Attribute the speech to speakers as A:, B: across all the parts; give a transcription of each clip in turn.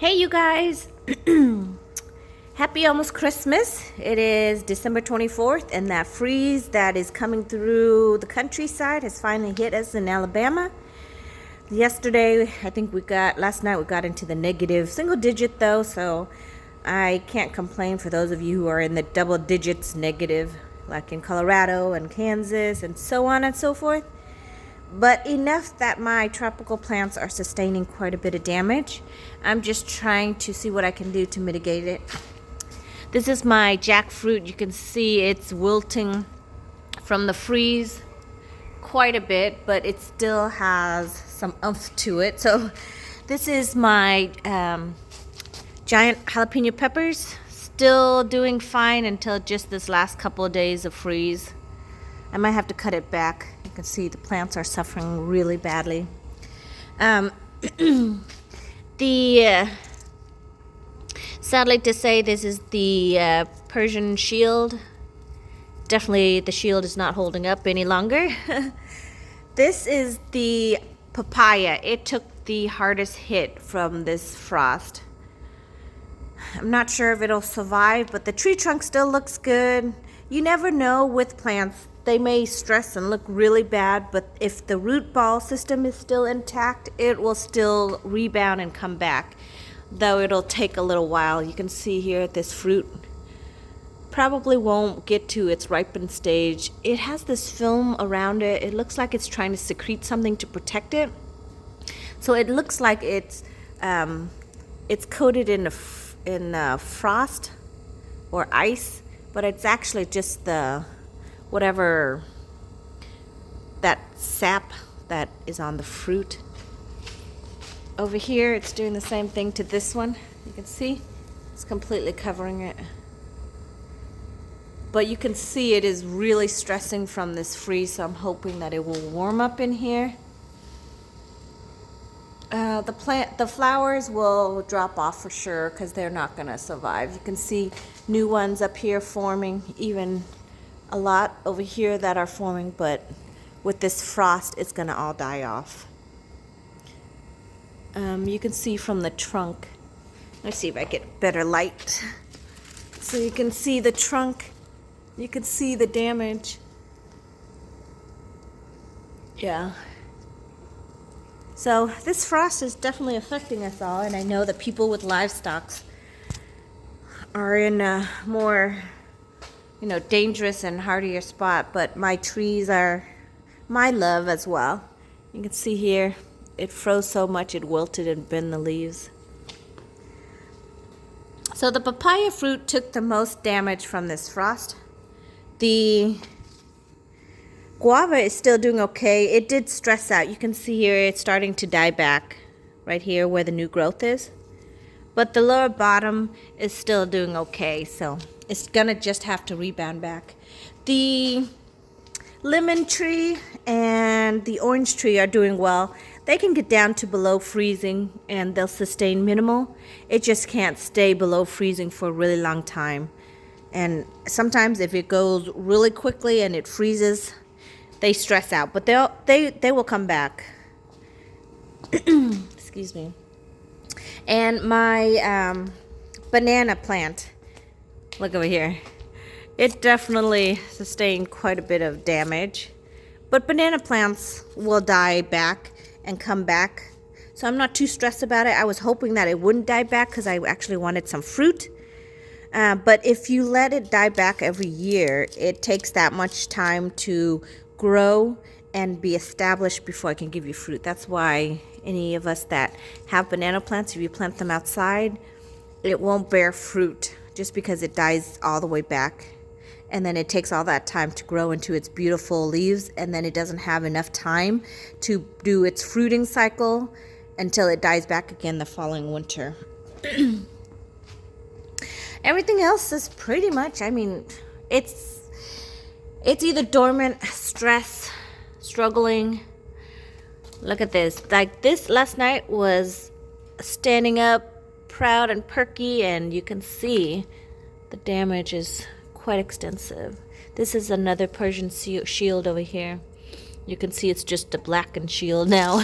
A: Hey, you guys. Happy almost Christmas. It is December 24th, and that freeze that is coming through the countryside has finally hit us in Alabama. Yesterday, last night we got into the negative single digit though, so I can't complain for those of you who are in the double digits negative, like in Colorado and Kansas and so on and so forth. But enough that my tropical plants are sustaining quite a bit of damage. I'm just trying to see what I can do to mitigate it. This is my jackfruit. You can see it's wilting from the freeze quite a bit, but it still has some oomph to it. So this is my giant jalapeno peppers, still doing fine until just this last couple of days of freeze. I might have to cut it back. You can see the plants are suffering really badly. Sadly to say, this is the Persian shield. Definitely the shield is not holding up any longer. This is the papaya. It took the hardest hit from this frost. I'm not sure if it'll survive, but the tree trunk still looks good. You never know with plants. They may stress and look really bad, but if the root ball system is still intact, it will still rebound and come back, though it'll take a little while. You can see here this fruit probably won't get to its ripened stage. It has this film around it. It looks like it's trying to secrete something to protect it. So it looks like it's coated in frost or ice, but it's actually just the whatever that sap that is on the fruit. Over here it's doing the same thing to this one. You can see it's completely covering it, but you can see it is really stressing from this freeze, so I'm hoping that it will warm up in here. The flowers will drop off for sure because they're not going to survive. You can see new ones up here forming, even a lot over here that are forming, but with this frost it's gonna all die off. You can see from the trunk, let's see if I get better light, so you can see the trunk, you can see the damage. Yeah, so this frost is definitely affecting us all, and I know that people with livestock are in a more dangerous and hardier spot, but my trees are my love as well. You can see here, it froze so much it wilted and bent the leaves. So the papaya fruit took the most damage from this frost. The guava is still doing okay. It did stress out. You can see here it's starting to die back right here where the new growth is. But the lower bottom is still doing okay, so it's gonna just have to rebound back. The lemon tree and the orange tree are doing well. They can get down to below freezing and they'll sustain minimal. It just can't stay below freezing for a really long time. And sometimes if it goes really quickly and it freezes, they stress out, but they will come back. Excuse me. And my banana plant, look over here, it definitely sustained quite a bit of damage, but banana plants will die back and come back, so I'm not too stressed about it. I was hoping that it wouldn't die back because I actually wanted some fruit, but if you let it die back every year, it takes that much time to grow and be established before I can give you fruit. That's why any of us that have banana plants, if you plant them outside, it won't bear fruit just because it dies all the way back. And then it takes all that time to grow into its beautiful leaves, and then it doesn't have enough time to do its fruiting cycle until it dies back again the following winter. Everything else is pretty much, it's either dormant, stress, struggling. Look at this. Like this last night was standing up proud and perky, and you can see the damage is quite extensive. This is another Persian shield over here. You can see it's just a blackened shield now.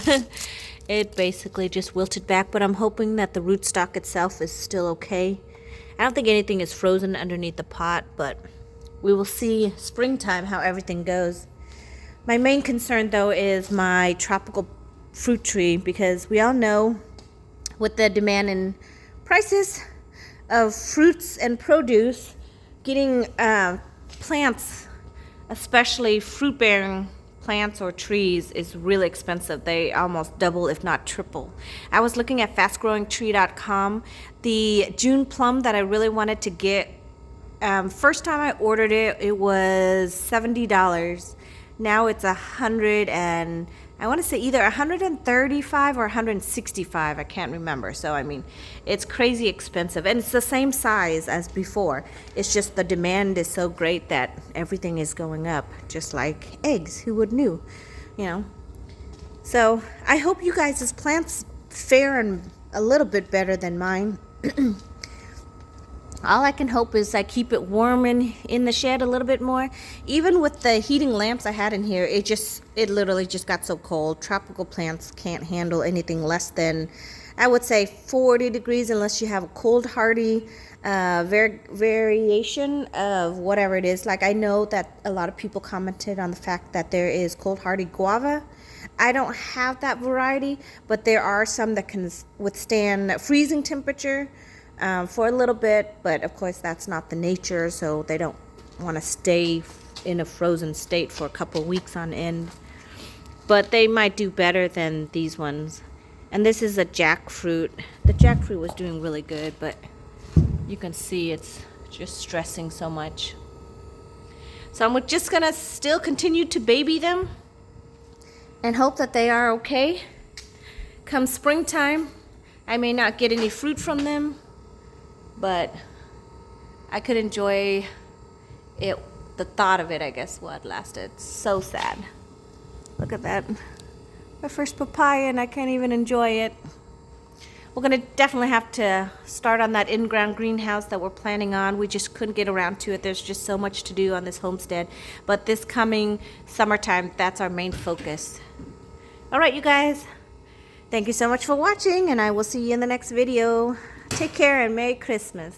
A: it basically just wilted back, but I'm hoping that the rootstock itself is still okay. I don't think anything is frozen underneath the pot, but we will see springtime how everything goes. My main concern though is my tropical fruit tree, because we all know with the demand and prices of fruits and produce, getting plants, especially fruit-bearing plants or trees, is really expensive. They almost double, if not triple. I was looking at fastgrowingtree.com. The June plum that I really wanted to get, first time I ordered it, it was $70. Now it's I want to say either 135 or 165. I can't remember. So, I mean, it's crazy expensive. And it's the same size as before. It's just the demand is so great that everything is going up, just like eggs. Who would knew, you know? So, I hope you guys' plants fare a little bit better than mine. All I can hope is I keep it warm in the shed a little bit more. Even with the heating lamps I had in here, it literally just got so cold. Tropical plants can't handle anything less than, I would say, 40 degrees unless you have a cold hardy variation of whatever it is. Like, I know that a lot of people commented on the fact that there is cold hardy guava. I don't have that variety, but there are some that can withstand freezing temperature for a little bit, but of course that's not the nature, so they don't want to stay in a frozen state for a couple weeks on end. But they might do better than these ones. And this is a jackfruit. The jackfruit was doing really good, but you can see it's just stressing so much. So I'm just gonna still continue to baby them and hope that they are okay. Come springtime, I may not get any fruit from them, but I could enjoy it. The thought of it, I guess, what lasted. So sad. Look at that. My first papaya, and I can't even enjoy it. We're gonna definitely have to start on that in-ground greenhouse that we're planning on. We just couldn't get around to it. There's just so much to do on this homestead. But this coming summertime, that's our main focus. All right, you guys. Thank you so much for watching, and I will see you in the next video. Take care and Merry Christmas.